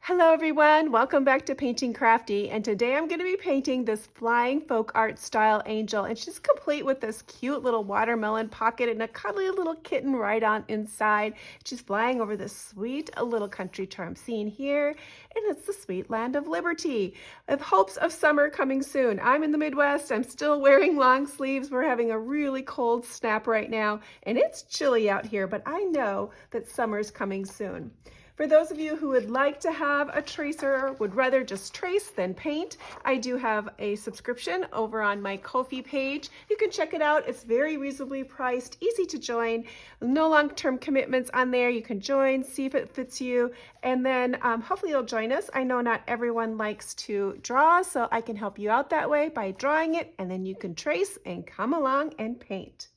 Hello everyone, welcome back to Painting Crafty, and today I'm going to be painting this flying folk art style angel, and she's complete with this cute little watermelon pocket and a cuddly little kitten right on inside. She's flying over this sweet little country tour I'm seeing here, and it's the sweet land of liberty, with hopes of summer coming soon. I'm in the Midwest, I'm still wearing long sleeves. We're having a really cold snap right now, and it's chilly out here, but I know that summer's coming soon. For those of you who would like to have a tracer, would rather just trace than paint, I do have a subscription over on my Ko-fi page. You can check it out. It's very reasonably priced, easy to join, no long-term commitments on there. You can join, see if it fits you, and then hopefully you'll join us. I know not everyone likes to draw, so I can help you out that way by drawing it, and then you can trace and come along and paint.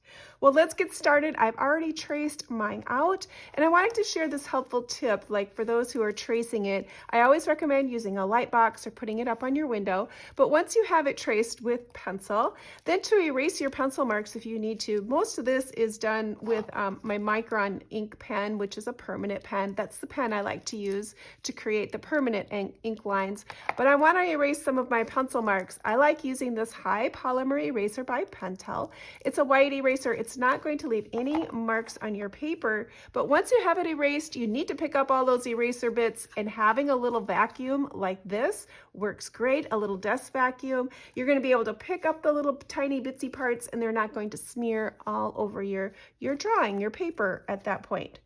Well, let's get started. I've already traced mine out, and I wanted to share this helpful tip. Like for those who are tracing it, I always recommend using a light box or putting it up on your window. But once you have it traced with pencil, then to erase your pencil marks if you need to. Most of this is done with my Micron ink pen, which is a permanent pen. That's the pen I like to use to create the permanent ink lines. But I want to erase some of my pencil marks. I like using this high polymer eraser by Pentel. It's a white eraser. It's not going to leave any marks on your paper, but once you have it erased, you need to pick up all those eraser bits, and having a little vacuum like this works great, a little desk vacuum. You're going to be able to pick up the little tiny bitsy parts, and they're not going to smear all over your drawing, your paper at that point.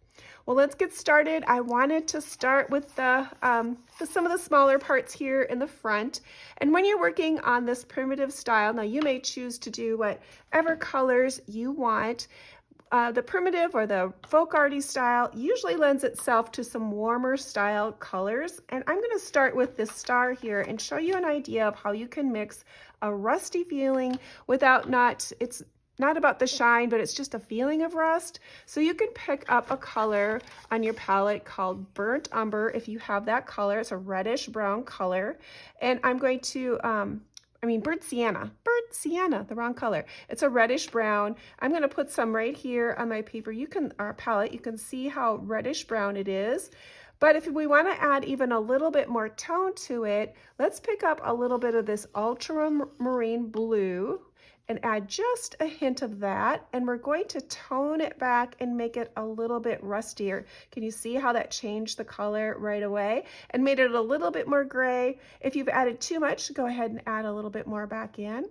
Well, let's get started. I wanted to start with some of the smaller parts here in the front. And when you're working on this primitive style, now you may choose to do whatever colors you want. The primitive or the folk arty style usually lends itself to some warmer style colors. And I'm going to start with this star here and show you an idea of how you can mix a rusty feeling without it's not about the shine, but it's just a feeling of rust. So you can pick up a color on your palette called Burnt Umber if you have that color. It's a reddish brown color. And I'm going to, Burnt Sienna, the wrong color. It's a reddish brown. I'm going to put some right here on my paper. Our palette, you can see how reddish brown it is. But if we want to add even a little bit more tone to it, let's pick up a little bit of this ultramarine blue and add just a hint of that, and we're going to tone it back and make it a little bit rustier. Can you see how that changed the color right away and made it a little bit more gray? If you've added too much, go ahead and add a little bit more back in.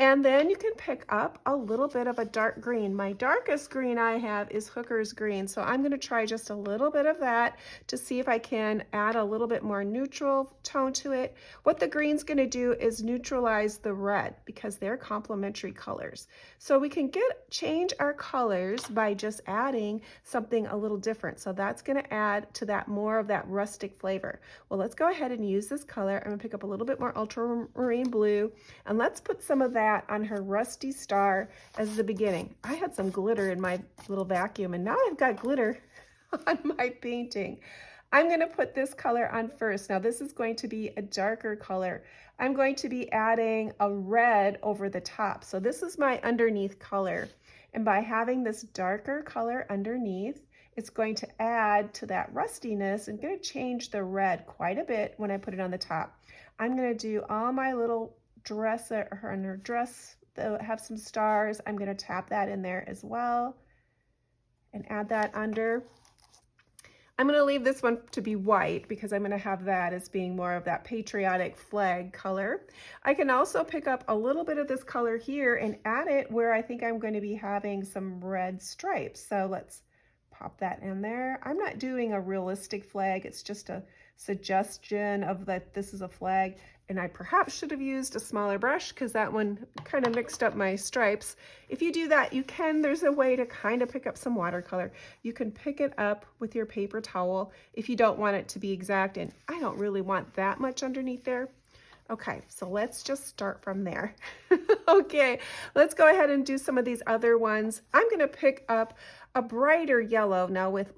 And then you can pick up a little bit of a dark green. My darkest green I have is Hooker's green, so I'm going to try just a little bit of that to see if I can add a little bit more neutral tone to it. What the green's going to do is neutralize the red because they're complementary colors. So we can change our colors by just adding something a little different. So that's going to add to that more of that rustic flavor. Well, let's go ahead and use this color. I'm going to pick up a little bit more ultramarine blue, and let's put some of that on her rusty star as the beginning. I had some glitter in my little vacuum, and now I've got glitter on my painting. I'm going to put this color on first. Now this is going to be a darker color. I'm going to be adding a red over the top. So this is my underneath color. And by having this darker color underneath, it's going to add to that rustiness and going to change the red quite a bit when I put it on the top. I'm going to do all my little dress on her dress that have some stars. I'm going to tap that in there as well and add that under. I'm going to leave this one to be white because I'm going to have that as being more of that patriotic flag color. I can also pick up a little bit of this color here and add it where I think I'm going to be having some red stripes. So let's pop that in there. I'm not doing a realistic flag. It's just a suggestion of that this is a flag. And I perhaps should have used a smaller brush because that one kind of mixed up my stripes. If you do that, there's a way to kind of pick up some watercolor. You can pick it up with your paper towel if you don't want it to be exact, and I don't really want that much underneath there. Okay, so let's just start from there. Okay, let's go ahead and do some of these other ones. I'm gonna pick up a brighter yellow. Now with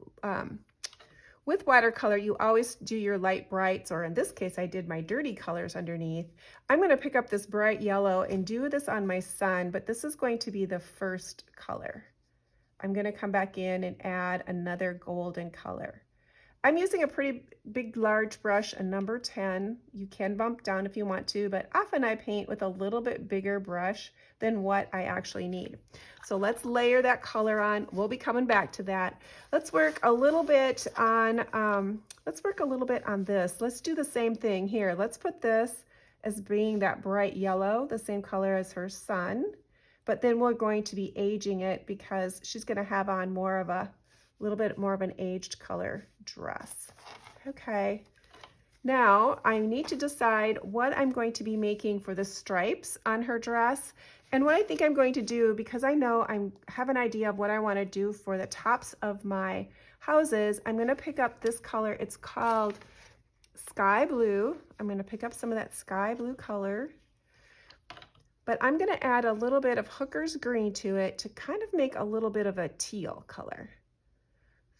watercolor, you always do your light brights, or in this case, I did my dirty colors underneath. I'm going to pick up this bright yellow and do this on my sun, but this is going to be the first color. I'm going to come back in and add another golden color. I'm using a pretty big, large brush, a number 10. You can bump down if you want to, but often I paint with a little bit bigger brush than what I actually need. So let's layer that color on. We'll be coming back to that. Let's work a little bit on, this. Let's do the same thing here. Let's put this as being that bright yellow, the same color as her sun, but then we're going to be aging it because she's going to have on more of a little bit more of an aged color dress. Okay, now I need to decide what I'm going to be making for the stripes on her dress. And what I think I'm going to do, because I know I have an idea of what I want to do for the tops of my houses, I'm going to pick up this color. It's called Sky Blue. I'm going to pick up some of that sky blue color, but I'm going to add a little bit of Hooker's green to it to kind of make a little bit of a teal color.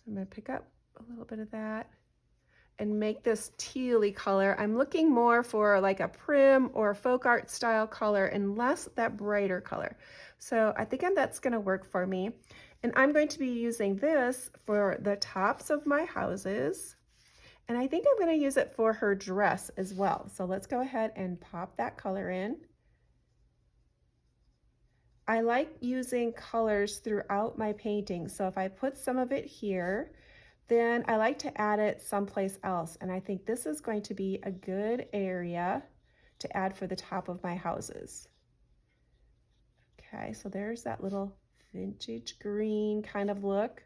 I'm going to pick up a little bit of that and make this tealy color. I'm looking more for like a prim or folk art style color and less that brighter color. So I think that's going to work for me. And I'm going to be using this for the tops of my houses. And I think I'm going to use it for her dress as well. So let's go ahead and pop that color in. I like using colors throughout my painting. So if I put some of it here, then I like to add it someplace else. And I think this is going to be a good area to add for the top of my houses. Okay, so there's that little vintage green kind of look,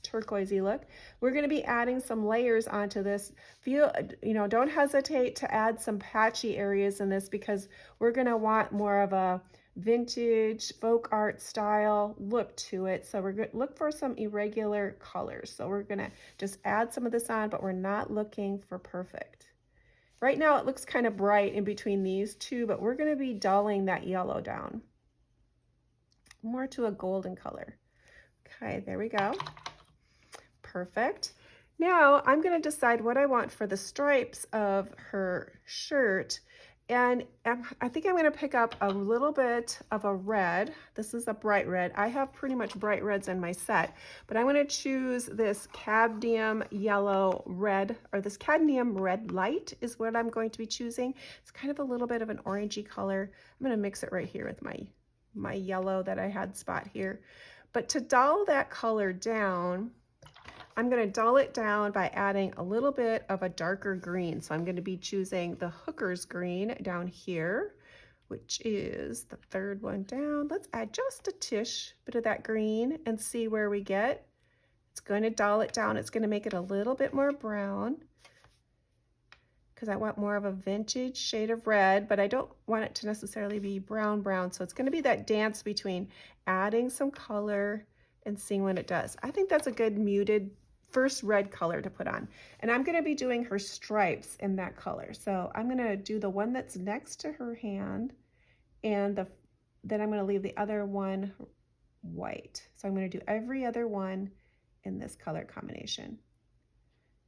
turquoisey look. We're going to be adding some layers onto this. Don't hesitate to add some patchy areas in this because we're going to want more of a vintage folk art style look to it. So we're going to look for some irregular colors. So we're going to just add some of this on, but we're not looking for perfect. Right now it looks kind of bright in between these two, but we're going to be dulling that yellow down more to a golden color. Okay, there we go. Perfect. Now I'm going to decide what I want for the stripes of her shirt. And I think I'm going to pick up a little bit of a red. This is a bright red. I have pretty much bright reds in my set, but I'm going to choose this cadmium yellow red, or this cadmium red light is what I'm going to be choosing. It's kind of a little bit of an orangey color. I'm going to mix it right here with my yellow that I had spot here. But to dull that color down, I'm going to dull it down by adding a little bit of a darker green. So I'm going to be choosing the Hooker's green down here, which is the third one down. Let's add just a bit of that green and see where we get. It's going to dull it down. It's going to make it a little bit more brown because I want more of a vintage shade of red, but I don't want it to necessarily be brown. So it's going to be that dance between adding some color and seeing what it does. I think that's a good muted first red color to put on. And I'm going to be doing her stripes in that color. So I'm going to do the one that's next to her hand, and then I'm going to leave the other one white. So I'm going to do every other one in this color combination.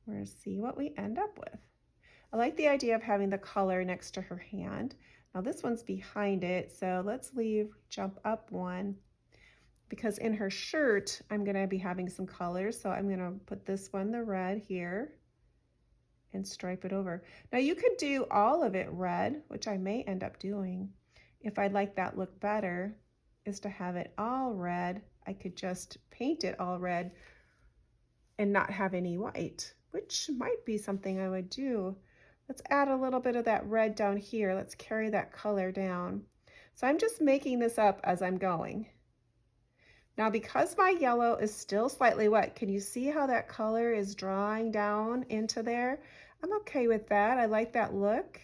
We're going to see what we end up with. I like the idea of having the color next to her hand. Now this one's behind it, so let's jump up one. Because in her shirt, I'm going to be having some colors. So I'm going to put this one, the red here, and stripe it over. Now you could do all of it red, which I may end up doing. If I'd like that look better, is to have it all red. I could just paint it all red and not have any white, which might be something I would do. Let's add a little bit of that red down here. Let's carry that color down. So I'm just making this up as I'm going. Now, because my yellow is still slightly wet, can you see how that color is drawing down into there? I'm okay with that. I like that look.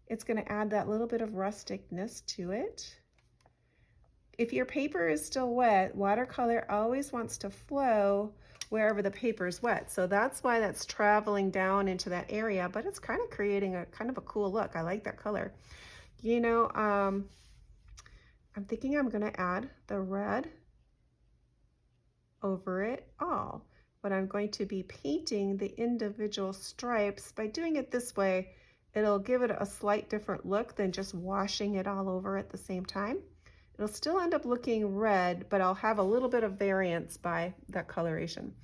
It's going to add that little bit of rusticness to it. If your paper is still wet, watercolor always wants to flow wherever the paper is wet. So that's why that's traveling down into that area, but it's kind of creating a kind of a cool look. I like that color. I'm thinking I'm going to add the red over it all, but I'm going to be painting the individual stripes. By doing it this way, it'll give it a slight different look than just washing it all over at the same time. It'll still end up looking red, but I'll have a little bit of variance by that coloration.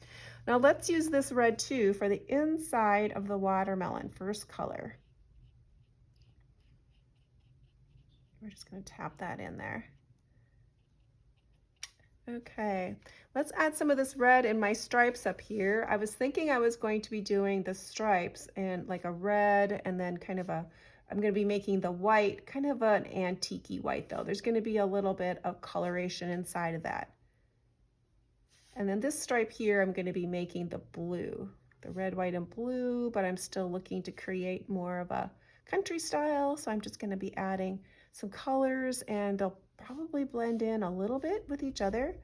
Now let's use this red too for the inside of the watermelon, first color. We're just going to tap that in there. Okay, let's add some of this red in my stripes up here. I was thinking I was going to be doing the stripes and like a red and then kind of a, I'm going to be making the white kind of an antique-y white though. There's going to be a little bit of coloration inside of that. And then this stripe here, I'm going to be making the blue, the red, white, and blue, but I'm still looking to create more of a country style. So I'm just going to be adding some colors and they'll probably blend in a little bit with each other,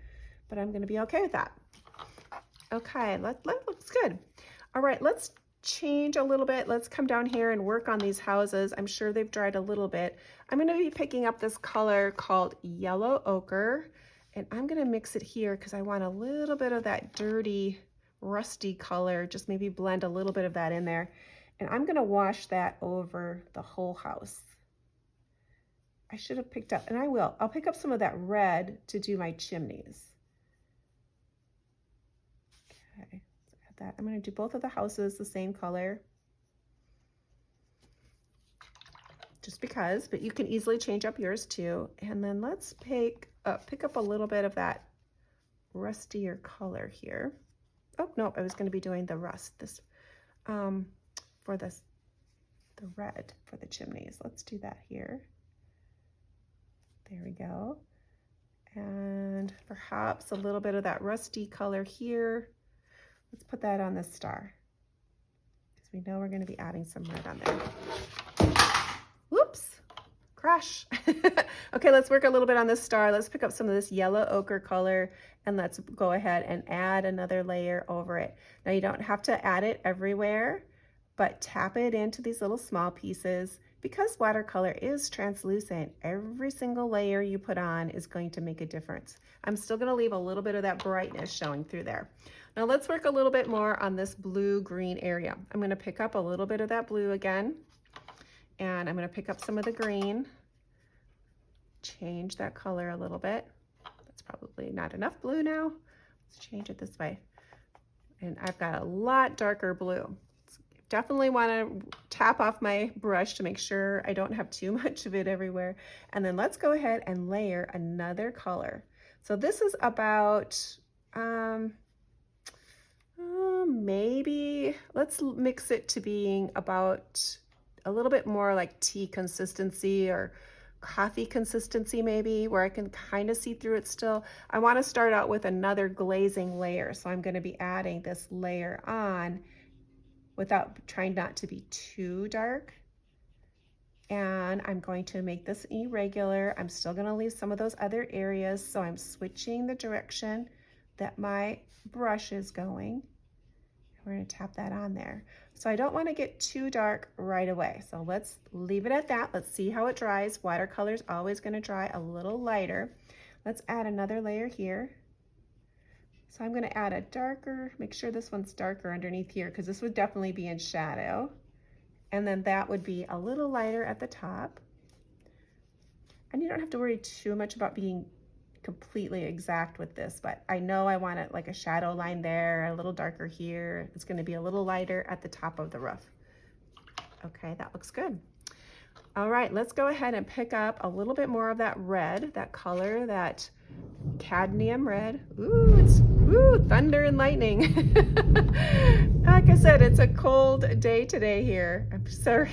but I'm going to be okay with that. Okay, that looks good. All right, let's change a little bit. Let's come down here and work on these houses. I'm sure they've dried a little bit. I'm going to be picking up this color called yellow ochre, and I'm going to mix it here because I want a little bit of that dirty, rusty color, just maybe blend a little bit of that in there. And I'm going to wash that over the whole house. I should have picked up, and I will. I'll pick up some of that red to do my chimneys. Okay, let's add that. I'm going to do both of the houses the same color. Just because, but you can easily change up yours too. And then let's pick up a little bit of that rustier color here. Oh, no, I was going to be doing the rust for the red for the chimneys. Let's do that here. There we go. And perhaps a little bit of that rusty color here. Let's put that on the star because we know we're going to be adding some red on there. Whoops, crash. Okay, let's work a little bit on this star. Let's pick up some of this yellow ochre color and let's go ahead and add another layer over it. Now you don't have to add it everywhere, but tap it into these little small pieces. Because watercolor is translucent, every single layer you put on is going to make a difference. I'm still going to leave a little bit of that brightness showing through there. Now let's work a little bit more on this blue-green area. I'm going to pick up a little bit of that blue again, and I'm going to pick up some of the green, change that color a little bit. That's probably not enough blue now. Let's change it this way. And I've got a lot darker blue. Definitely want to tap off my brush to make sure I don't have too much of it everywhere. And then let's go ahead and layer another color. So this is about, maybe, let's mix it to being about a little bit more like tea consistency or coffee consistency maybe, where I can kind of see through it still. I want to start out with another glazing layer. So I'm going to be adding this layer on without trying not to be too dark. And I'm going to make this irregular. I'm still going to leave some of those other areas. So I'm switching the direction that my brush is going. We're going to tap that on there. So I don't want to get too dark right away. So let's leave it at that. Let's see how it dries. Watercolor is always going to dry a little lighter. Let's add another layer here. So I'm going to add a darker, make sure this one's darker underneath here because this would definitely be in shadow. And then that would be a little lighter at the top. And you don't have to worry too much about being completely exact with this, but I know I want it like a shadow line there, a little darker here. It's going to be a little lighter at the top of the roof. Okay, that looks good. All right, let's go ahead and pick up a little bit more of that red, that color, that cadmium red. Ooh, it's thunder and lightning. Like I said, it's a cold day today here. I'm sorry.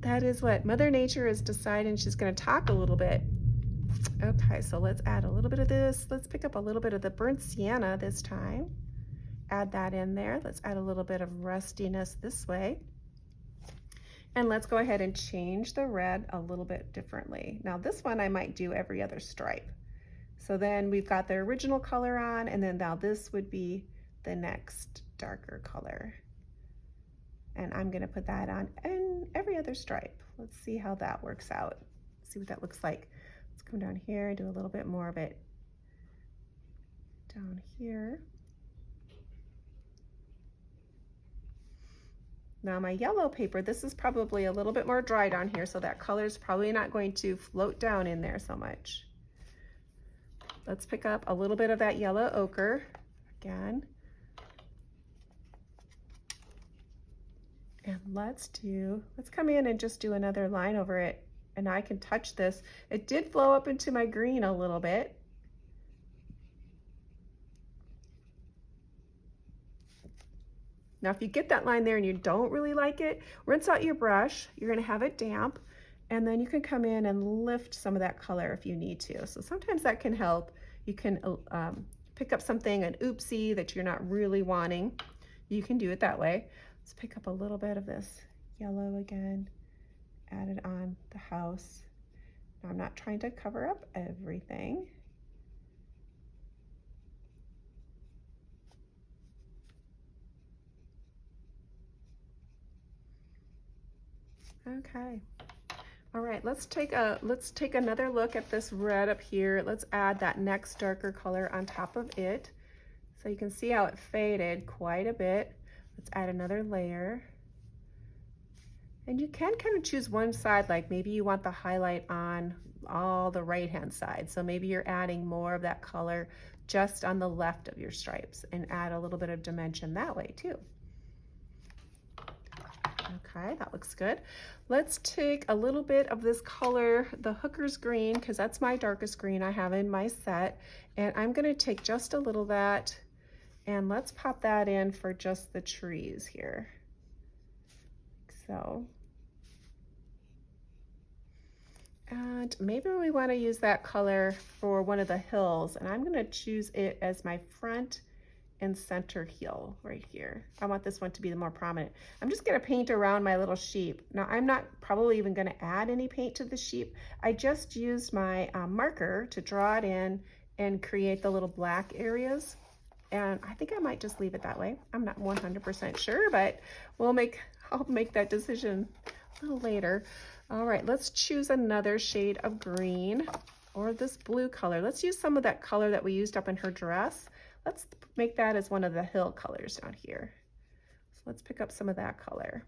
That is what Mother Nature is deciding. She's going to talk a little bit. Okay, so let's add a little bit of this. Let's pick up a little bit of the burnt sienna this time. Add that in there. Let's add a little bit of rustiness this way. And let's go ahead and change the red a little bit differently. Now this one I might do every other stripe. So then we've got the original color on, and then now this would be the next darker color. And I'm gonna put that on in every other stripe. Let's see how that works out. See what that looks like. Let's come down here and do a little bit more of it down here. Now my yellow paper, this is probably a little bit more dry down here, so that color is probably not going to float down in there so much. Let's pick up a little bit of that yellow ochre again. And let's come in and just do another line over it. And I can touch this. It did flow up into my green a little bit. Now, if you get that line there and you don't really like it, rinse out your brush. You're gonna have it damp, and then you can come in and lift some of that color if you need to. So sometimes that can help. You can pick up something, an oopsie that you're not really wanting. You can do it that way. Let's pick up a little bit of this yellow again, add it on the house. Now, I'm not trying to cover up everything. Okay. All right, let's take another look at this red up here. Let's add that next darker color on top of it. So you can see how it faded quite a bit. Let's add another layer. And you can kind of choose one side, like maybe you want the highlight on all the right-hand side. So maybe you're adding more of that color just on the left of your stripes and add a little bit of dimension that way too. Okay, that looks good. Let's take a little bit of this color, the Hooker's green, because that's my darkest green I have in my set. And I'm gonna take just a little of that and let's pop that in for just the trees here. Like so. And maybe we want to use that color for one of the hills, and I'm gonna choose it as my front and center hill right here. I want this one to be the more prominent. I'm just gonna paint around my little sheep. Now I'm not probably even gonna add any paint to the sheep. I just used my marker to draw it in and create the little black areas. And I think I might just leave it that way. I'm not 100% sure, but I'll make that decision a little later. All right, let's choose another shade of green or this blue color. Let's use some of that color that we used up in her dress. Let's make that as one of the hill colors down here. So let's pick up some of that color.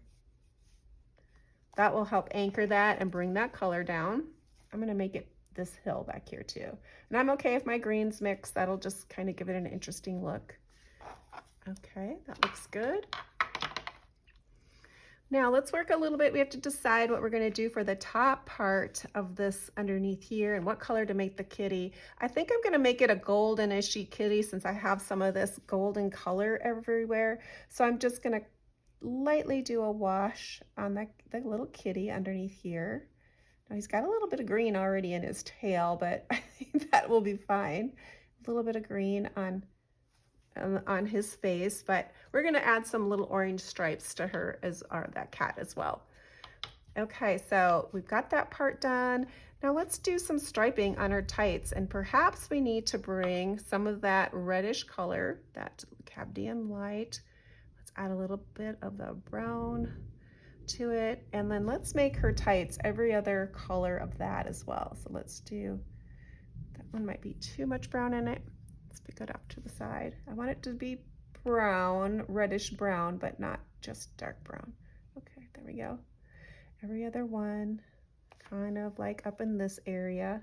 That will help anchor that and bring that color down. I'm gonna make it this hill back here too. And I'm okay if my greens mix. That'll just kind of give it an interesting look. Okay, that looks good. Now let's work a little bit. We have to decide what we're gonna do for the top part of this underneath here and what color to make the kitty. I think I'm gonna make it a golden-ishy kitty since I have some of this golden color everywhere. So I'm just gonna lightly do a wash on the little kitty underneath here. Now he's got a little bit of green already in his tail, but I think that will be fine. A little bit of green on his face, but we're gonna add some little orange stripes to her that cat as well. Okay, so we've got that part done. Now let's do some striping on her tights, and perhaps we need to bring some of that reddish color, that cadmium light. Let's add a little bit of the brown to it, and then let's make her tights every other color of that as well. So let's do, that one might be too much brown in it. Let's pick it up to the side. I want it to be brown, reddish brown, but not just dark brown. Okay, there we go. Every other one, kind of like up in this area.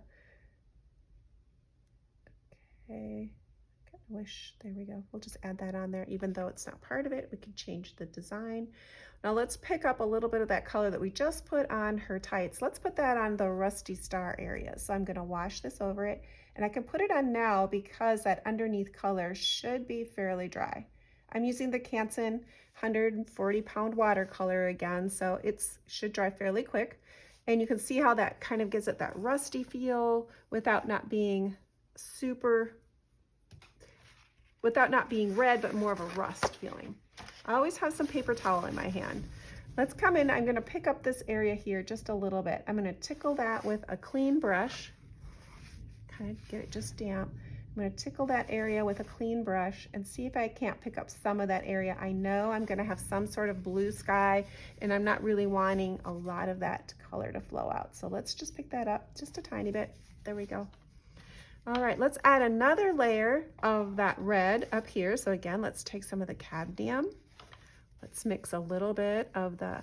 Okay, there we go. We'll just add that on there, even though it's not part of it. We can change the design. Now let's pick up a little bit of that color that we just put on her tights. Let's put that on the rusty star area. So I'm gonna wash this over it, and I can put it on now because that underneath color should be fairly dry. I'm using the Canson 140-pound watercolor again, so it should dry fairly quick. And you can see how that kind of gives it that rusty feel without not being red, but more of a rust feeling. I always have some paper towel in my hand. Let's come in. I'm going to pick up this area here just a little bit. I'm going to tickle that with a clean brush, kind of get it just damp. I'm going to tickle that area with a clean brush and see if I can't pick up some of that area. I know I'm going to have some sort of blue sky, and I'm not really wanting a lot of that color to flow out. So let's just pick that up just a tiny bit. There we go. All right, let's add another layer of that red up here. So again, let's take some of the cadmium. Let's mix a little bit of the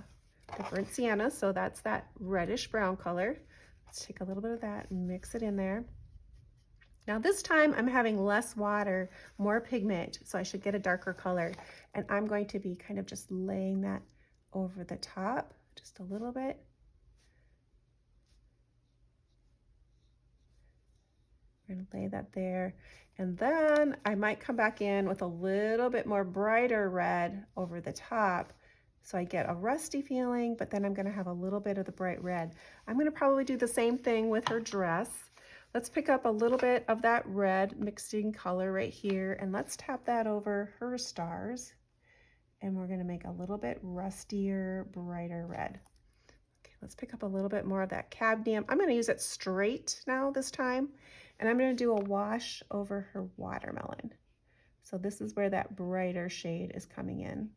burnt sienna. So that's that reddish brown color. Let's take a little bit of that and mix it in there. Now this time I'm having less water, more pigment, so I should get a darker color. And I'm going to be kind of just laying that over the top, just a little bit. We're gonna lay that there. And then I might come back in with a little bit more brighter red over the top. So I get a rusty feeling, but then I'm gonna have a little bit of the bright red. I'm gonna probably do the same thing with her dress. Let's pick up a little bit of that red mixing color right here, and let's tap that over her stars. And we're gonna make a little bit rustier, brighter red. Okay, let's pick up a little bit more of that cadmium. I'm gonna use it straight now this time, and I'm gonna do a wash over her watermelon. So this is where that brighter shade is coming in.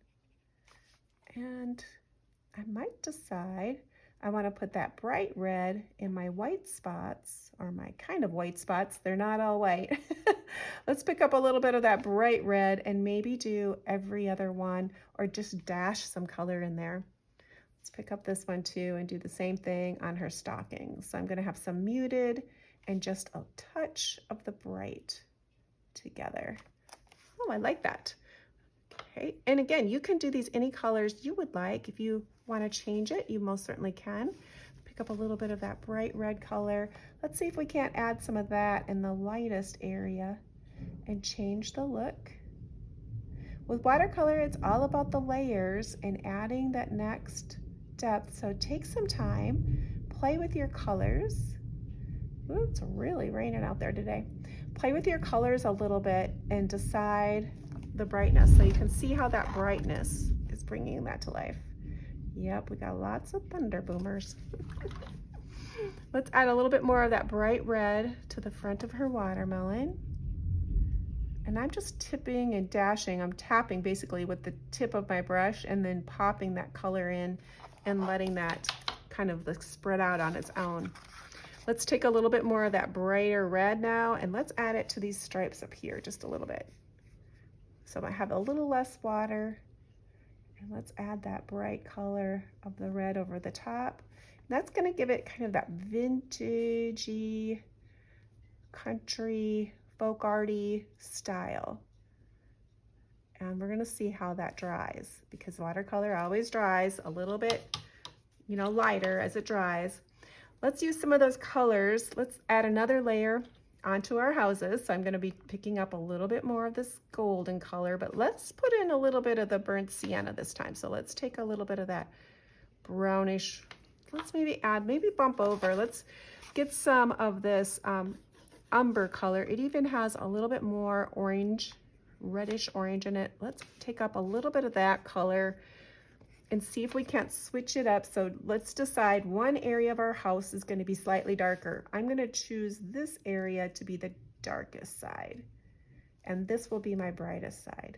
And I might decide I want to put that bright red in my white spots, or my kind of white spots. They're not all white. Let's pick up a little bit of that bright red and maybe do every other one, or just dash some color in there. Let's pick up this one too and do the same thing on her stockings. So I'm going to have some muted and just a touch of the bright together. Oh, I like that. Okay, and again, you can do these any colors you would like. If you want to change it, you most certainly can. Pick up a little bit of that bright red color. Let's see if we can't add some of that in the lightest area and change the look. With watercolor, it's all about the layers and adding that next depth. So take some time, play with your colors. Ooh, it's really raining out there today. Play with your colors a little bit and decide the brightness, so you can see how that brightness is bringing that to life. Yep, we got lots of thunder boomers. Let's add a little bit more of that bright red to the front of her watermelon. And I'm just tipping and dashing. I'm tapping basically with the tip of my brush and then popping that color in and letting that kind of spread out on its own. Let's take a little bit more of that brighter red now, and let's add it to these stripes up here just a little bit. So I have a little less water, and let's add that bright color of the red over the top. And that's going to give it kind of that vintagey, country, folk arty style. And we're going to see how that dries, because watercolor always dries a little bit, you know, lighter as it dries. Let's use some of those colors. Let's add another layer onto our houses. So I'm going to be picking up a little bit more of this golden color, but let's put in a little bit of the burnt sienna this time. So let's take a little bit of that brownish. Let's maybe bump over. Let's get some of this umber color. It even has a little bit more orange, reddish orange in it. Let's take up a little bit of that color and see if we can't switch it up. So let's decide one area of our house is going to be slightly darker. I'm going to choose this area to be the darkest side, and this will be my brightest side.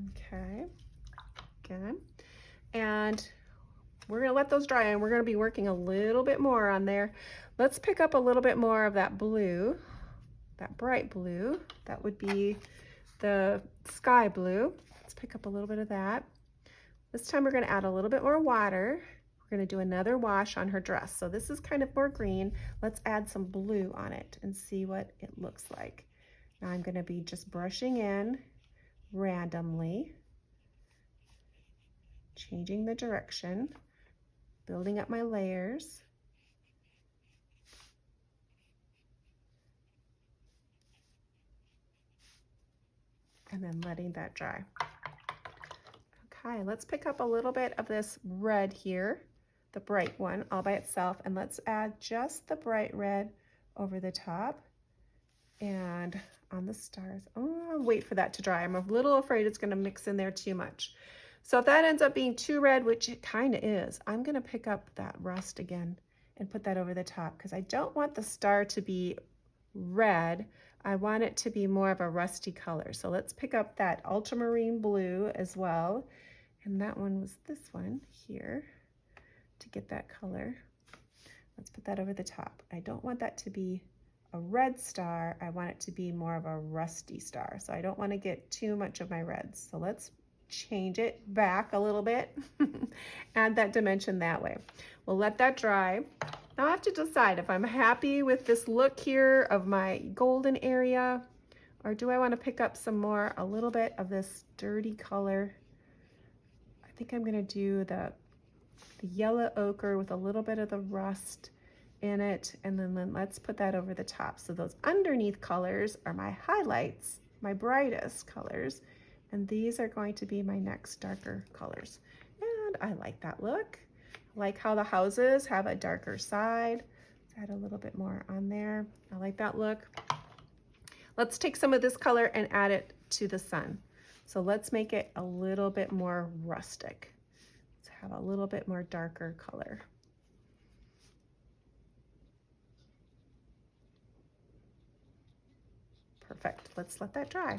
Okay, good. And we're going to let those dry, and we're going to be working a little bit more on there. Let's pick up a little bit more of that blue, that bright blue. That would be the sky blue. Let's pick up a little bit of that. This time we're going to add a little bit more water. We're going to do another wash on her dress. So this is kind of more green. Let's add some blue on it and see what it looks like. Now I'm going to be just brushing in randomly, changing the direction, building up my layers. And then letting that dry. Okay, let's pick up a little bit of this red here, the bright one all by itself, and let's add just the bright red over the top and on the stars. Oh, I'll wait for that to dry. I'm a little afraid it's going to mix in there too much. So if that ends up being too red, which it kind of is, I'm going to pick up that rust again and put that over the top, because I don't want the star to be red. I want it to be more of a rusty color. So let's pick up that ultramarine blue as well. And that one was this one here to get that color. Let's put that over the top. I don't want that to be a red star. I want it to be more of a rusty star. So I don't want to get too much of my reds. So let's change it back a little bit. Add that dimension that way. We'll let that dry. Now I have to decide if I'm happy with this look here of my golden area, Or do I want to pick up some more, a little bit of this dirty color? I think I'm going to do the yellow ochre with a little bit of the rust in it, and then let's put that over the top. So those underneath colors are my highlights, my brightest colors, and these are going to be my next darker colors. And I like that look. I like how the houses have a darker side. Let's add a little bit more on there. I like that look. Let's take some of this color and add it to the sun. So let's make it a little bit more rustic. Let's have a little bit more darker color. Perfect. Let's let that dry.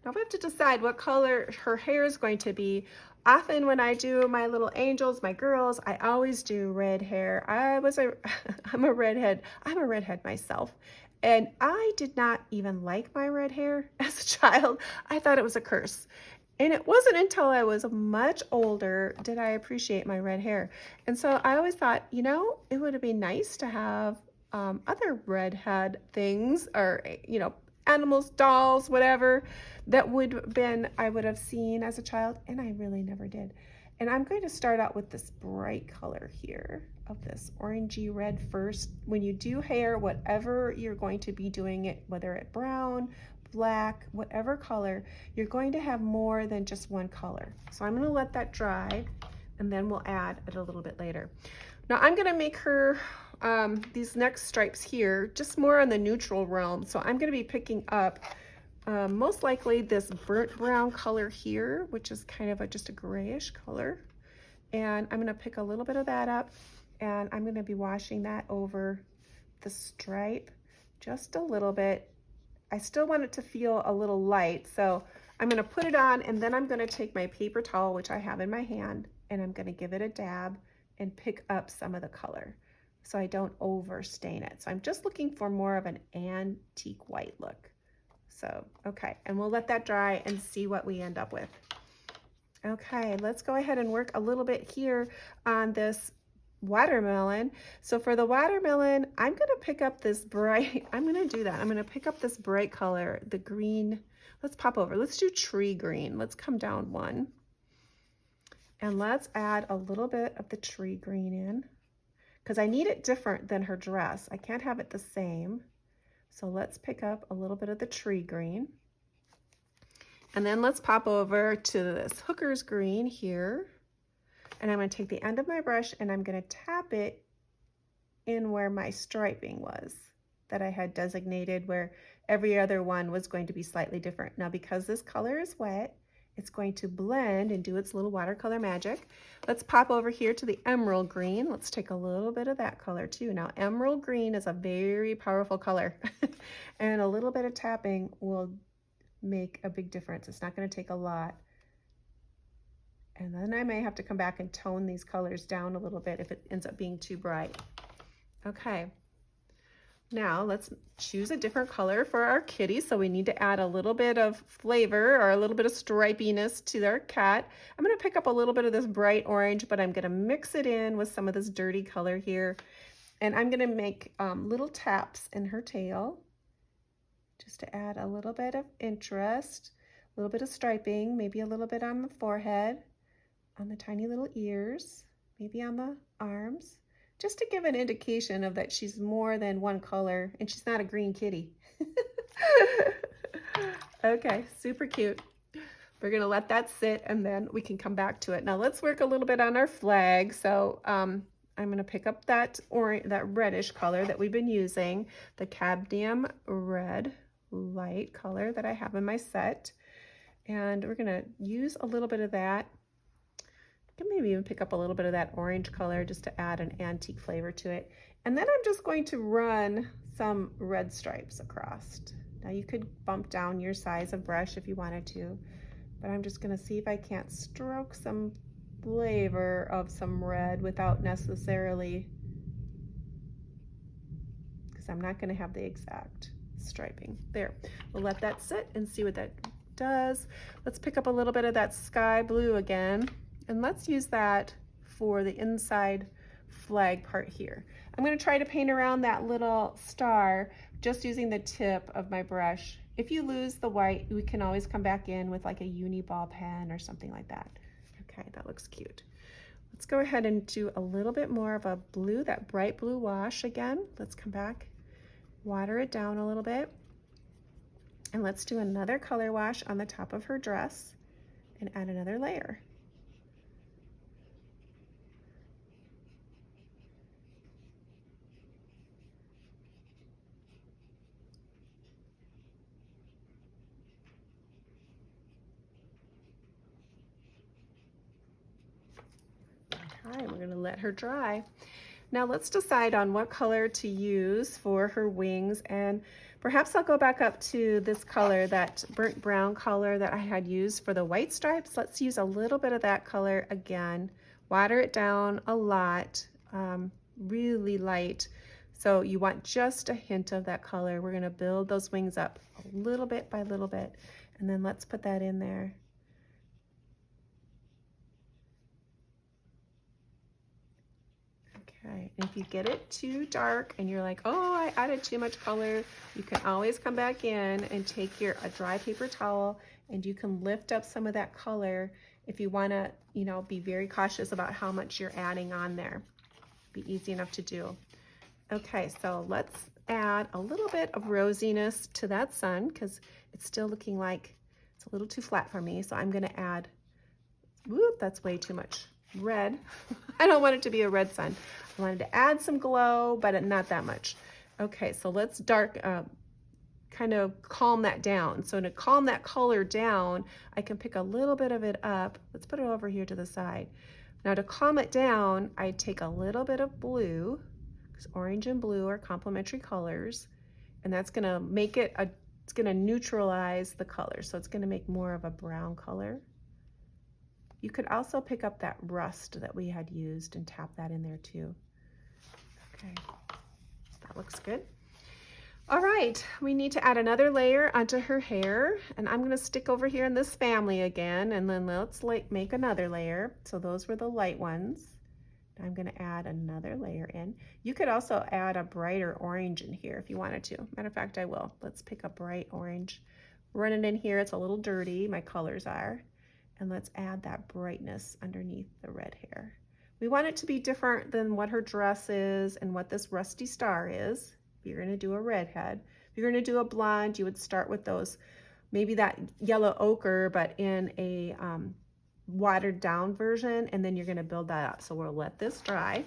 Now we have to decide what color her hair is going to be. Often when I do my little angels, my girls, I always do red hair. I'm a redhead. I'm a redhead myself. And I did not even like my red hair as a child. I thought it was a curse. And it wasn't until I was much older did I appreciate my red hair. And so I always thought, you know, it would be nice to have other redhead things, or, you know, animals, dolls, whatever, that I would have seen as a child, and I really never did. And I'm going to start out with this bright color here of this orangey red first. When you do hair, whatever you're going to be doing it, whether it's brown, black, whatever color, you're going to have more than just one color. So I'm going to let that dry, and then we'll add it a little bit later. Now I'm going to make her these next stripes here just more on the neutral realm. So I'm going to be picking up most likely this burnt brown color here, which is kind of just a grayish color. And I'm going to pick a little bit of that up, and I'm going to be washing that over the stripe just a little bit. I still want it to feel a little light, so I'm going to put it on, and then I'm going to take my paper towel, which I have in my hand, and I'm going to give it a dab and pick up some of the color so I don't overstain it. So I'm just looking for more of an antique white look. So, okay, and we'll let that dry and see what we end up with. Okay, let's go ahead and work a little bit here on this watermelon. So for the watermelon, I'm going to pick up this bright, I'm going to do that. I'm going to pick up this bright color, the green. Let's pop over. Let's do tree green. Let's come down one. And let's add a little bit of the tree green in, because I need it different than her dress. I can't have it the same. So let's pick up a little bit of the tree green. And then let's pop over to this hooker's green here. And I'm going to take the end of my brush and I'm going to tap it in where my striping was that I had designated, where every other one was going to be slightly different. Now, because this color is wet, it's going to blend and do its little watercolor magic. Let's pop over here to the emerald green. Let's take a little bit of that color too. Now, emerald green is a very powerful color and a little bit of tapping will make a big difference. It's not going to take a lot. And then I may have to come back and tone these colors down a little bit if it ends up being too bright. Okay. Now let's choose a different color for our kitty. So we need to add a little bit of flavor or a little bit of stripiness to our cat. I'm going to pick up a little bit of this bright orange, but I'm going to mix it in with some of this dirty color here. And I'm going to make little taps in her tail just to add a little bit of interest, a little bit of striping, maybe a little bit on the forehead, on the tiny little ears, maybe on the arms, just to give an indication of that she's more than one color and she's not a green kitty. Okay, super cute. We're gonna let that sit and then we can come back to it. Now let's work a little bit on our flag. So I'm gonna pick up that reddish color that we've been using, the cadmium red light color that I have in my set. And we're gonna use a little bit of that. Can maybe even pick up a little bit of that orange color just to add an antique flavor to it. And then I'm just going to run some red stripes across. Now you could bump down your size of brush if you wanted to, but I'm just gonna see if I can't stroke some flavor of some red without necessarily, because I'm not gonna have the exact striping. There, we'll let that sit and see what that does. Let's pick up a little bit of that sky blue again. And let's use that for the inside flag part here. I'm going to try to paint around that little star just using the tip of my brush. If you lose the white, we can always come back in with like a uni ball pen or something like that. Okay, that looks cute. Let's go ahead and do a little bit more of a blue, that bright blue wash again. Let's come back, water it down a little bit. And let's do another color wash on the top of her dress and add another layer. Okay, we're gonna let her dry. Now let's decide on what color to use for her wings, and perhaps I'll go back up to this color, that burnt brown color that I had used for the white stripes. Let's use a little bit of that color again. Water it down a lot, really light. So you want just a hint of that color. We're gonna build those wings up a little bit by little bit, and then let's put that in there. Okay, and if you get it too dark and you're like, oh, I added too much color, you can always come back in and take a dry paper towel, and you can lift up some of that color if you want to, be very cautious about how much you're adding on there. Be easy enough to do. Okay, so let's add a little bit of rosiness to that sun, because it's still looking like it's a little too flat for me. So I'm going to add, whoop, that's way too much red. I don't want it to be a red sun. I wanted to add some glow, but not that much. Okay, so let's kind of calm that down. So to calm that color down, I can pick a little bit of it up. Let's put it over here to the side. Now to calm it down, I take a little bit of blue, because orange and blue are complementary colors, and that's gonna make it, it's gonna neutralize the color. So it's gonna make more of a brown color. You could also pick up that rust that we had used and tap that in there too. Okay, that looks good. All right, we need to add another layer onto her hair, and I'm gonna stick over here in this family again, and then let's make another layer. So those were the light ones. I'm gonna add another layer in. You could also add a brighter orange in here if you wanted to. Matter of fact, I will. Let's pick a bright orange. Run it in here. It's a little dirty, my colors are. And let's add that brightness underneath the red hair. We want it to be different than what her dress is and what this rusty star is. If you're gonna do a redhead. If you're gonna do a blonde, you would start with those, maybe that yellow ochre, but in a watered down version, and then you're gonna build that up. So we'll let this dry.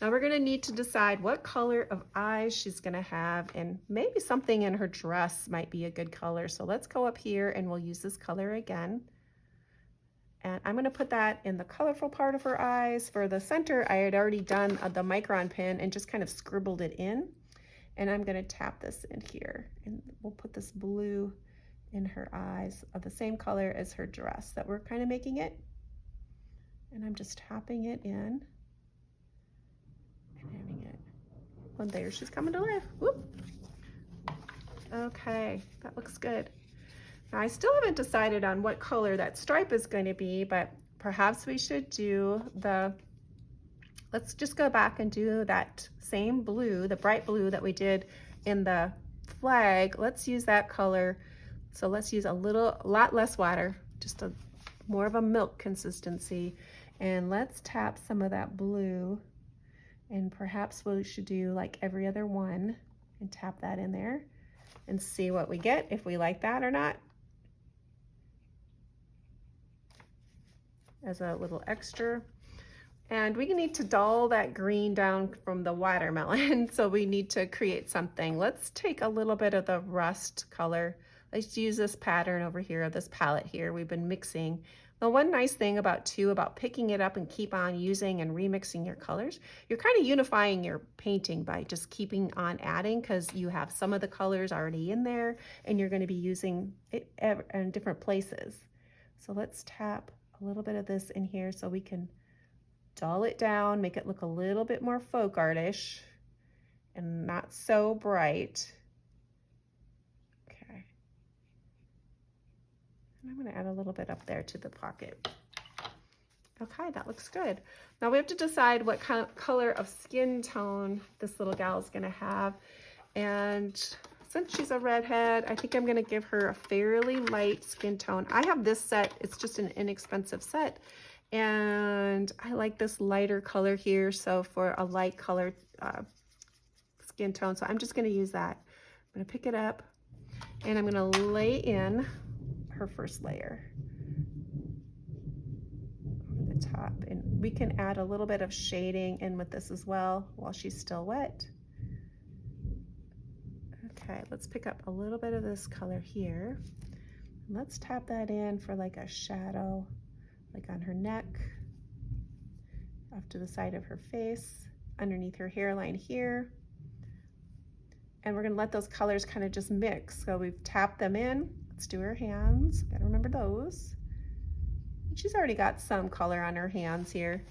Now we're gonna need to decide what color of eyes she's gonna have, and maybe something in her dress might be a good color. So let's go up here and we'll use this color again. And I'm gonna put that in the colorful part of her eyes. For the center, I had already done the micron pen and just kind of scribbled it in. And I'm gonna tap this in here, and we'll put this blue in her eyes of the same color as her dress that we're kind of making it. And I'm just tapping it in and adding it. And there she's coming to life. Whoop. Okay, that looks good. Now I still haven't decided on what color that stripe is going to be, but perhaps we should do let's just go back and do that same blue, the bright blue that we did in the flag. Let's use that color. So let's use a lot less water, just more of a milk consistency. And let's tap some of that blue, and perhaps we should do like every other one and tap that in there and see what we get, if we like that or not. As a little extra. And we need to dull that green down from the watermelon. So we need to create something. Let's take a little bit of the rust color. Let's use this pattern over here, this palette here we've been mixing. The one nice thing about picking it up and keep on using and remixing your colors, you're kind of unifying your painting by just keeping on adding, because you have some of the colors already in there and you're going to be using it in different places. So let's tap a little bit of this in here so we can dull it down, make it look a little bit more folk artish and not so bright. Okay. And I'm going to add a little bit up there to the pocket. Okay, that looks good. Now we have to decide what kind of color of skin tone this little gal is going to have. And since she's a redhead, I think I'm going to give her a fairly light skin tone. I have this set. It's just an inexpensive set. And I like this lighter color here. So for a light color skin tone, so I'm just going to use that. I'm going to pick it up and I'm going to lay in her first layer over the top. And we can add a little bit of shading in with this as well while she's still wet. Okay, let's pick up a little bit of this color here. Let's tap that in for like a shadow, like on her neck, off to the side of her face, underneath her hairline here. And we're gonna let those colors kind of just mix. So we've tapped them in. Let's do her hands. Gotta remember those. She's already got some color on her hands here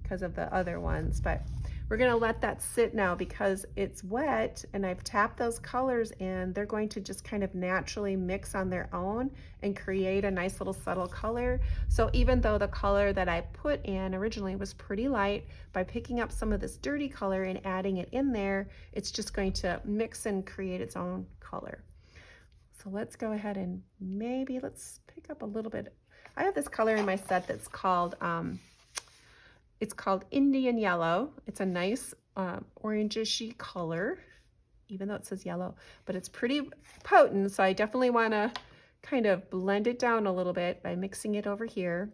because of the other ones, but we're gonna let that sit now because it's wet and I've tapped those colors in. They're going to just kind of naturally mix on their own and create a nice little subtle color. So even though the color that I put in originally was pretty light, by picking up some of this dirty color and adding it in there, it's just going to mix and create its own color. So let's go ahead and maybe let's pick up a little bit. I have this color in my set that's called Indian Yellow. It's a nice orangey color, even though it says yellow, but it's pretty potent. So I definitely want to kind of blend it down a little bit by mixing it over here.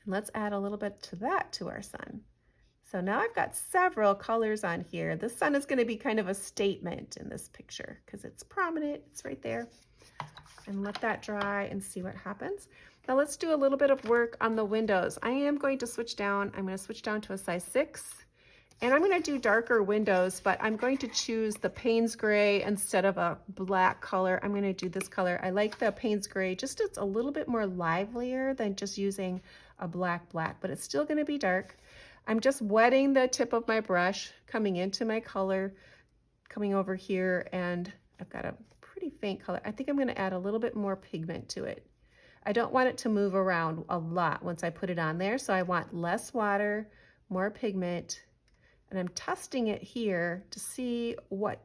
And let's add a little bit to that to our sun. So now I've got several colors on here. The sun is going to be kind of a statement in this picture because it's prominent. It's right there. And let that dry and see what happens. Now let's do a little bit of work on the windows. I am going to switch down. I'm going to switch down to a size 6. And I'm going to do darker windows, but I'm going to choose the Payne's Gray instead of a black color. I'm going to do this color. I like the Payne's Gray, just it's a little bit more livelier than just using a black, but it's still going to be dark. I'm just wetting the tip of my brush, coming into my color, coming over here, and I've got a pretty faint color. I think I'm going to add a little bit more pigment to it. I don't want it to move around a lot once I put it on there, so I want less water, more pigment, and I'm testing it here to see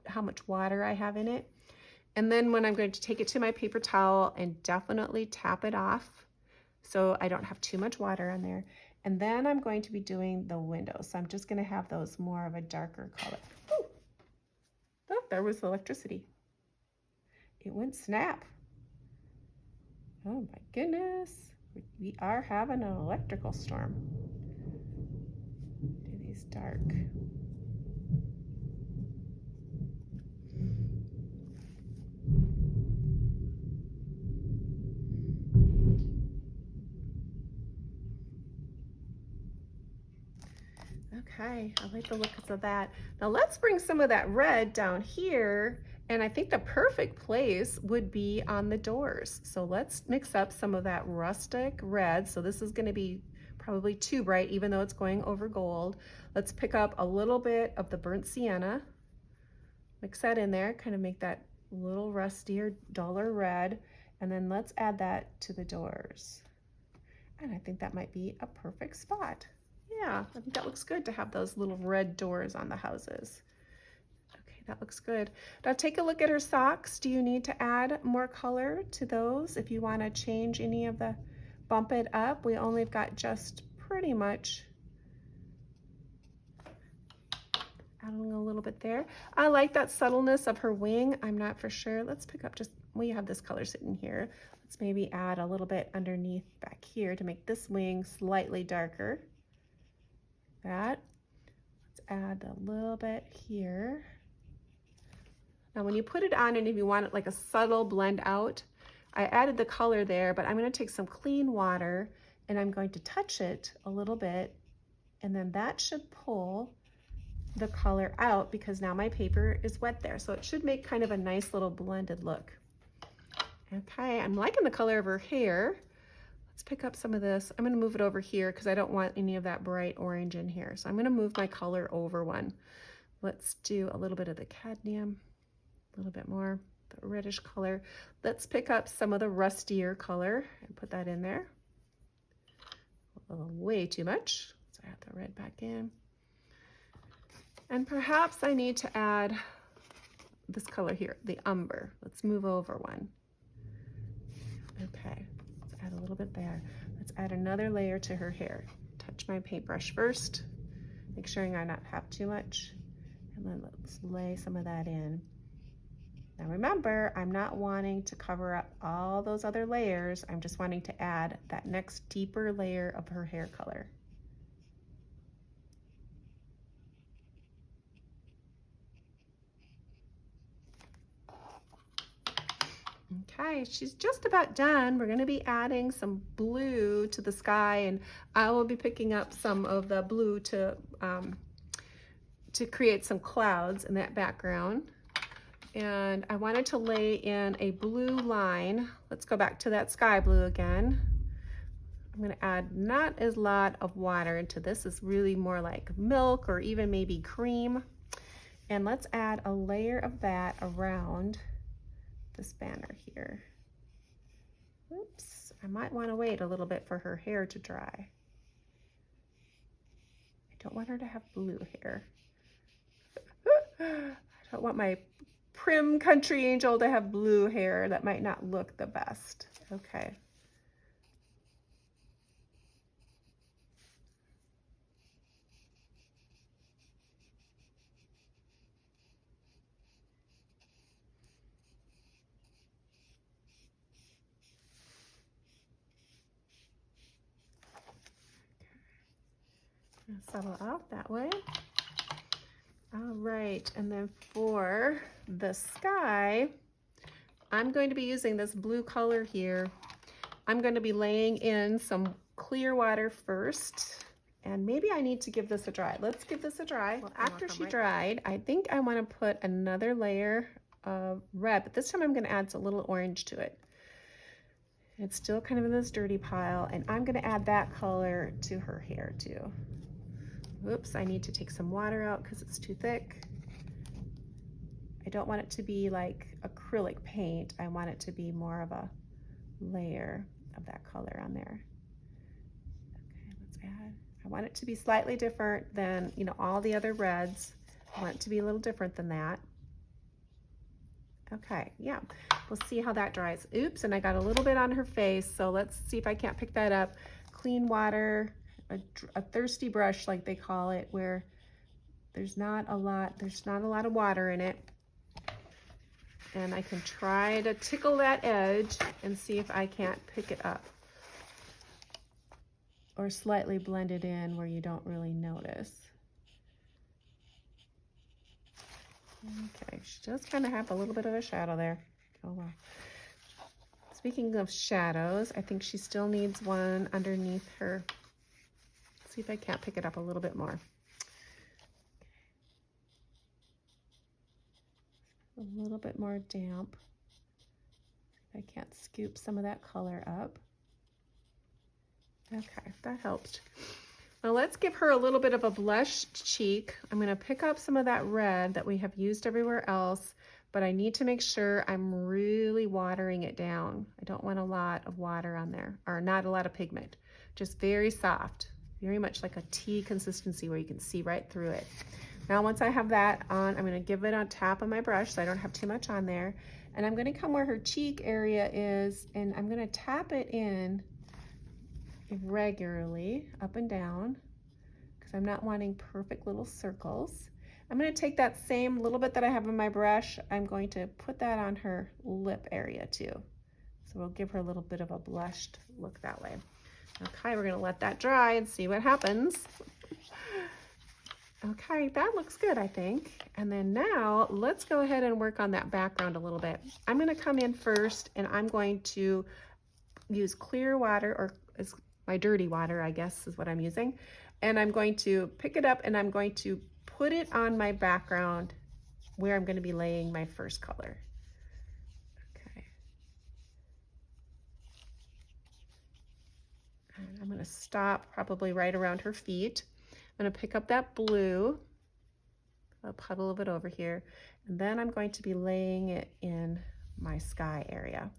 how much water I have in it. And then when I'm going to take it to my paper towel and definitely tap it off so I don't have too much water on there. And then I'm going to be doing the windows. So I'm just going to have those more of a darker color. Ooh. Oh, there was electricity. It went snap. Oh my goodness. We are having an electrical storm. Do these dark. Okay, I like the looks of that. Now let's bring some of that red down here, and I think the perfect place would be on the doors. So let's mix up some of that rustic red. So this is going to be probably too bright, even though it's going over gold. Let's pick up a little bit of the burnt sienna, mix that in there, kind of make that little rustier, duller red, and then let's add that to the doors. And I think that might be a perfect spot. Yeah, I think that looks good to have those little red doors on the houses. Okay, that looks good. Now take a look at her socks. Do you need to add more color to those? If you want to change any of the, bump it up. We only got just pretty much adding a little bit there. I like that subtleness of her wing. I'm not for sure. Let's pick up just, we have this color sitting here. Let's maybe add a little bit underneath back here to make this wing slightly darker. That. Let's add a little bit here. Now when you put it on and if you want it like a subtle blend out, I added the color there, but I'm going to take some clean water and I'm going to touch it a little bit, and then that should pull the color out because now my paper is wet there. So it should make kind of a nice little blended look. Okay, I'm liking the color of her hair. Let's pick up some of this. I'm going to move it over here because I don't want any of that bright orange in here. So I'm going to move my color over one. Let's do a little bit of the cadmium, a little bit more, the reddish color. Let's pick up some of the rustier color and put that in there. Way too much. Let's add the red back in. And perhaps I need to add this color here, the umber. Let's move over one. Okay, let's add a little bit there. Let's add another layer to her hair. Touch my paintbrush first, make sure I not have too much, and then let's lay some of that in. Now remember, I'm not wanting to cover up all those other layers. I'm just wanting to add that next deeper layer of her hair color. Okay, she's just about done. We're going to be adding some blue to the sky, and I will be picking up some of the blue to create some clouds in that background. And I wanted to lay in a blue line. Let's go back to that sky blue again. I'm going to add not as lot of water into this. It's really more like milk or even maybe cream. And let's add a layer of that around this banner here. Oops, I might want to wait a little bit for her hair to dry. I don't want her to have blue hair. I don't want my prim country angel to have blue hair. That might not look the best. Okay. Settle off that way. All right, and then for the sky, I'm going to be using this blue color here. I'm going to be laying in some clear water first, and maybe I need to give this a dry. Let's give this a dry. Well, after she dried, I think I want to put another layer of red, but this time I'm going to add a little orange to it. It's still kind of in this dirty pile, and I'm going to add that color to her hair too. Whoops, I need to take some water out because it's too thick. I don't want it to be like acrylic paint. I want it to be more of a layer of that color on there. Okay, let's add. I want it to be slightly different than, you know, all the other reds. I want it to be a little different than that. Okay, yeah, we'll see how that dries. Oops, and I got a little bit on her face, so let's see if I can't pick that up. Clean water, a thirsty brush like they call it, where there's not a lot of water in it. And I can try to tickle that edge and see if I can't pick it up. Or slightly blend it in where you don't really notice. Okay, she does kind of have a little bit of a shadow there. Oh well. Speaking of shadows, I think she still needs one underneath her. Let's see if I can't pick it up a little bit more. A little bit more damp. I can't scoop some of that color up. Okay, that helped. Now let's give her a little bit of a blushed cheek. I'm going to pick up some of that red that we have used everywhere else, but I need to make sure I'm really watering it down. I don't want a lot of water on there, or not a lot of pigment. Just very soft, very much like a tea consistency where you can see right through it. Now once I have that on, I'm going to give it on top of my brush so I don't have too much on there. And I'm going to come where her cheek area is, and I'm going to tap it in regularly up and down because I'm not wanting perfect little circles. I'm going to take that same little bit that I have in my brush. I'm going to put that on her lip area too. So we'll give her a little bit of a blushed look that way. Okay, we're going to let that dry and see what happens. Okay, that looks good, I think. And then now let's go ahead and work on that background a little bit. I'm going to come in first and I'm going to use clear water, or my dirty water, I guess is what I'm using. And I'm going to pick it up and I'm going to put it on my background where I'm going to be laying my first color. Okay. And I'm going to stop probably right around her feet. I'm going to pick up that blue, a puddle of it over here, and then I'm going to be laying it in my sky area.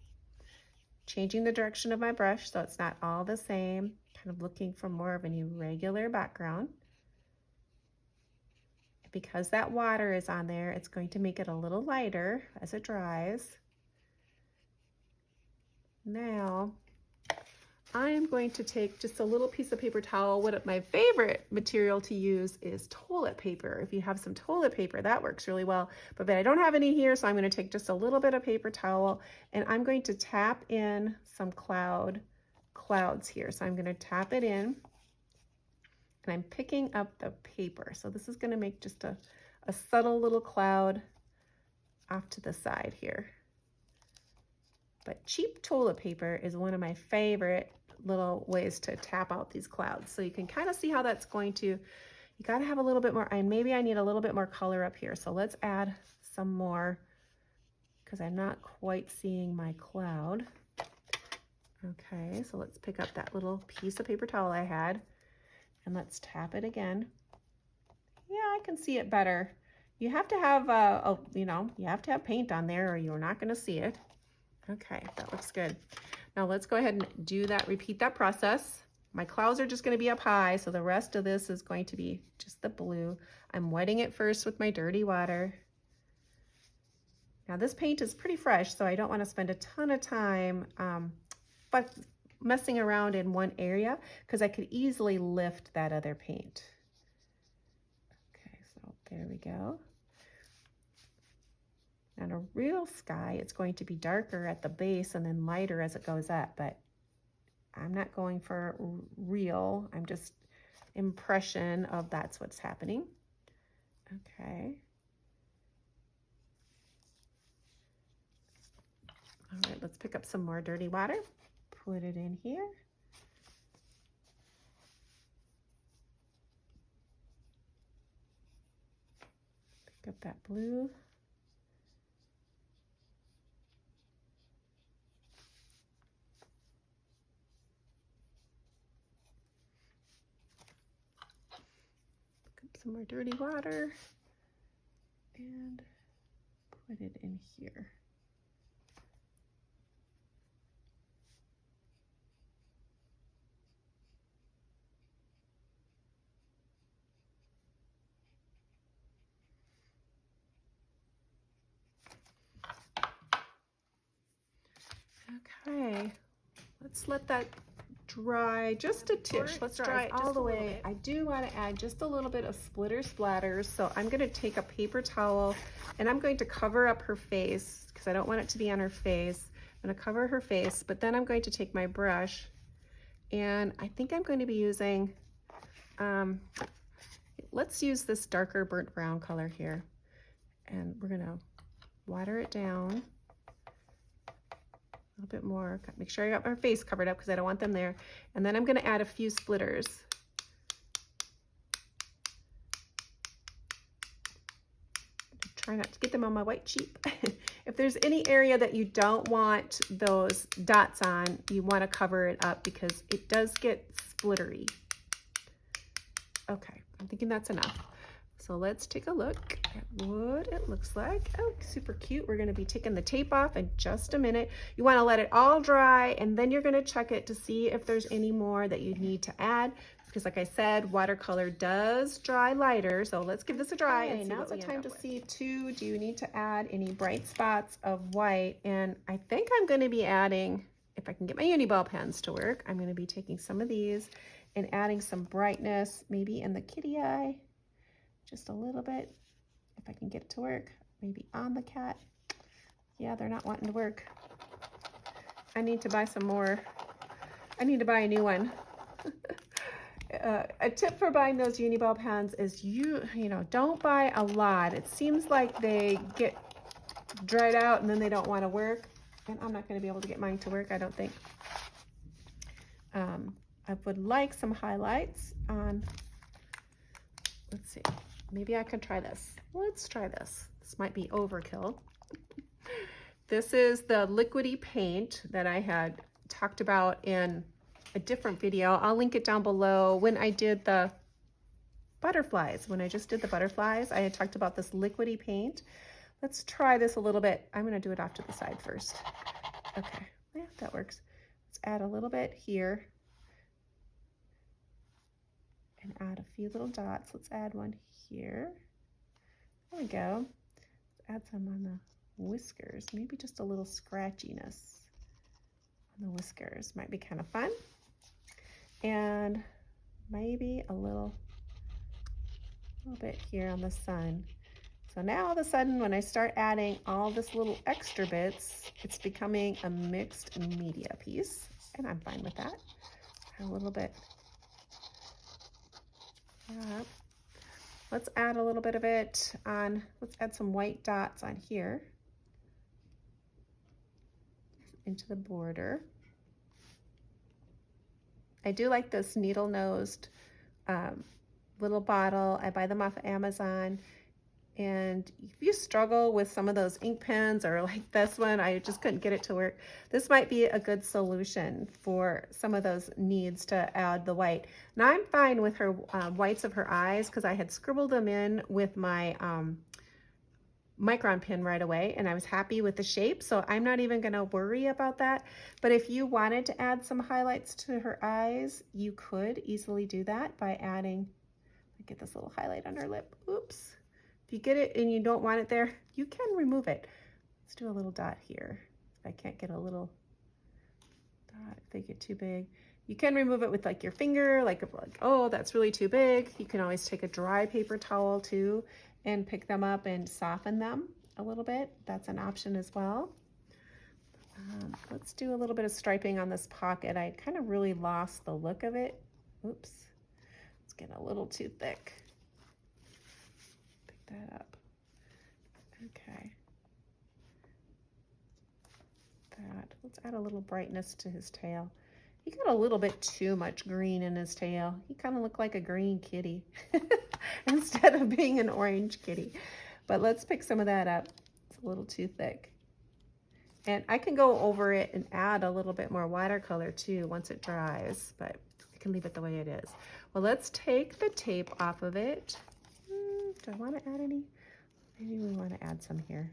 Changing the direction of my brush so it's not all the same, kind of looking for more of an irregular background. because that water is on there, it's going to make it a little lighter as it dries. Now, I am going to take just a little piece of paper towel. My favorite material to use is toilet paper. If you have some toilet paper, that works really well. But I don't have any here, so I'm going to take just a little bit of paper towel, and I'm going to tap in some clouds here. So I'm going to tap it in, and I'm picking up the paper. So this is going to make just a subtle little cloud off to the side here. But cheap toilet paper is one of my favorite little ways to tap out these clouds. So you can kind of see how that's going to, you got to have a little bit more, and maybe I need a little bit more color up here. So let's add some more because I'm not quite seeing my cloud. Okay, so let's pick up that little piece of paper towel I had and let's tap it again. Yeah, I can see it better. You have to have, you have to have paint on there or you're not going to see it. Okay, that looks good. Now let's go ahead and repeat that process. My clouds are just going to be up high, so the rest of this is going to be just the blue. I'm wetting it first with my dirty water. Now this paint is pretty fresh, so I don't want to spend a ton of time but messing around in one area because I could easily lift that other paint. Okay, so there we go. On a real sky, it's going to be darker at the base and then lighter as it goes up, but I'm not going for real. I'm just impression of that's what's happening. Okay. All right, let's pick up some more dirty water. Put it in here. Pick up that blue. Some more dirty water and put it in here. Okay, let's let that dry just a tish. Let's dry it all the way. I do want to add just a little bit of splitter splatters. So I'm going to take a paper towel and I'm going to cover up her face because I don't want it to be on her face. I'm going to cover her face, but then I'm going to take my brush and I think I'm going to be using, let's use this darker burnt brown color here. And we're going to water it down. A little bit more. Make sure I got my face covered up because I don't want them there. And then I'm going to add a few splitters. Try not to get them on my white sheet. If there's any area that you don't want those dots on, you want to cover it up because it does get splittery. Okay, I'm thinking that's enough. So let's take a look at what it looks like. Oh, super cute. We're going to be taking the tape off in just a minute. You want to let it all dry and then you're going to check it to see if there's any more that you need to add. Because like I said, watercolor does dry lighter. So let's give this a try. Okay, and now it's the time to see too, do you need to add any bright spots of white? And I think I'm going to be adding, if I can get my uni ball pens to work, I'm going to be taking some of these and adding some brightness, maybe in the kitty eye. Just a little bit, if I can get it to work, maybe on the cat. Yeah, they're not wanting to work. I need to buy some more. I need to buy a new one. A tip for buying those Uniball pens is you don't buy a lot. It seems like they get dried out and then they don't want to work. And I'm not going to be able to get mine to work, I don't think. I would like some highlights on, let's see. Maybe I can try this. Let's try this. This might be overkill. This is the liquidy paint that I had talked about in a different video. I'll link it down below. When I did the butterflies, when I just did the butterflies, I had talked about this liquidy paint. Let's try this a little bit. I'm going to do it off to the side first. Okay, yeah, that works. Let's add a little bit here and add a few little dots. Let's add one here. There we go. Add some on the whiskers, maybe just a little scratchiness on the whiskers. Might be kind of fun. And maybe a little bit here on the sun. So now all of a sudden when I start adding all this little extra bits, it's becoming a mixed media piece, and I'm fine with that. A little bit. Let's add a little bit of it on, let's add some white dots on here into the border. I do like this needle-nosed little bottle. I buy them off of Amazon. And if you struggle with some of those ink pens, or like this one, I just couldn't get it to work, this might be a good solution for some of those needs to add the white. Now I'm fine with her whites of her eyes because I had scribbled them in with my micron pen right away, and I was happy with the shape, so I'm not even going to worry about that. But if you wanted to add some highlights to her eyes, you could easily do that by adding, get this little highlight on her lip. Oops. If you get it and you don't want it there, you can remove it. Let's do a little dot here. If I can't get a little dot, if they get too big, you can remove it with like your finger, like oh, that's really too big. You can always take a dry paper towel too and pick them up and soften them a little bit. That's an option as well. Let's do a little bit of striping on this pocket. I kind of really lost the look of it. Oops, it's getting a little too thick. That up. Okay. Let's add a little brightness to his tail. He got a little bit too much green in his tail. He kind of looked like a green kitty instead of being an orange kitty. But let's pick some of that up. It's a little too thick. And I can go over it and add a little bit more watercolor too once it dries, but I can leave it the way it is. Well, let's take the tape off of it. Do I want to add any? Maybe we want to add some here.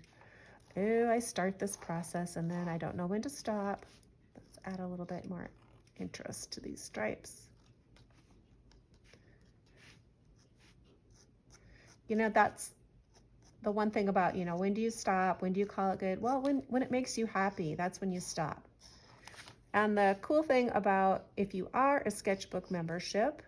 Oh, I start this process and then I don't know when to stop. Let's add a little bit more interest to these stripes. You know, that's the one thing about, you know, when do you stop? When do you call it good? Well, when it makes you happy, that's when you stop. And the cool thing about if you are a sketchbook membership,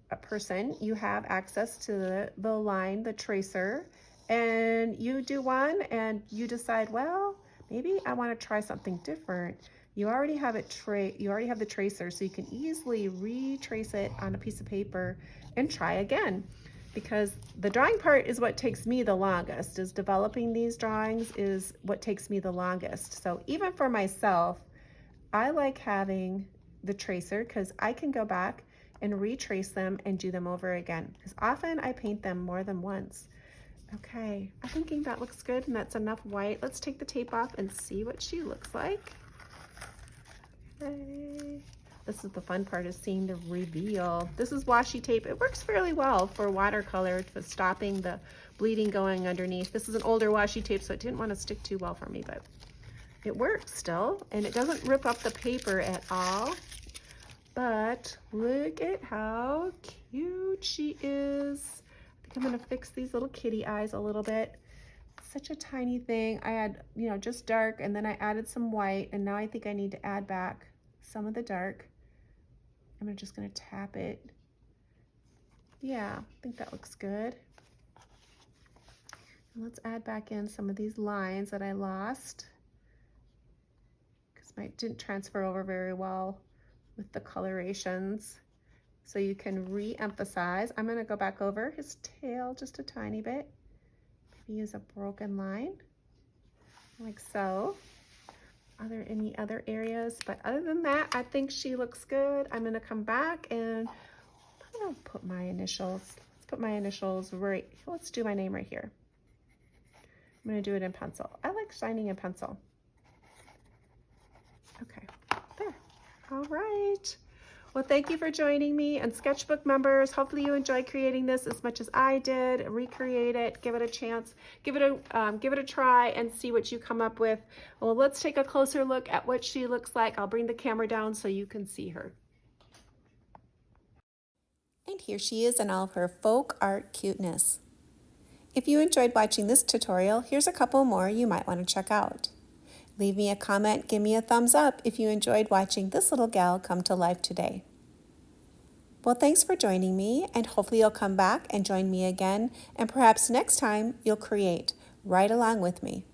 a person, you have access to the line, the tracer, and you do one and you decide, well, maybe I want to try something different. You already have it you already have the tracer, so you can easily retrace it on a piece of paper and try again. Because the drawing part is what takes me the longest, is developing these drawings is what takes me the longest. So even for myself, I like having the tracer because I can go back and retrace them and do them over again, because often I paint them more than once. Okay, I'm thinking that looks good and that's enough white. Let's take the tape off and see what she looks like. Okay. This is the fun part, is seeing the reveal. This is washi tape. It works fairly well for watercolor, for stopping the bleeding going underneath. This is an older washi tape, so it didn't want to stick too well for me, but it works still, and it doesn't rip up the paper at all. But look at how cute she is. I think I'm gonna fix these little kitty eyes a little bit. Such a tiny thing. I had, you know, just dark, and then I added some white, and now I think I need to add back some of the dark. I'm just gonna tap it. Yeah, I think that looks good. And let's add back in some of these lines that I lost, because mine didn't transfer over very well with the colorations. So you can re-emphasize. I'm going to go back over his tail just a tiny bit. Maybe use a broken line like so. Are there any other areas? But other than that, I think she looks good. I'm going to come back and I'm going to put my initials. Let's put my initials right. Let's do my name right here. I'm going to do it in pencil. I like shining in pencil. Okay, there. All right. Well, thank you for joining me, and sketchbook members, hopefully you enjoyed creating this as much as I did. Recreate it, give it a chance, give it a try and see what you come up with. Well, let's take a closer look at what she looks like. I'll bring the camera down so you can see her. And here she is in all of her folk art cuteness. If you enjoyed watching this tutorial, here's a couple more you might want to check out. Leave me a comment, give me a thumbs up if you enjoyed watching this little gal come to life today. Well, thanks for joining me, and hopefully you'll come back and join me again, and perhaps next time you'll create right along with me.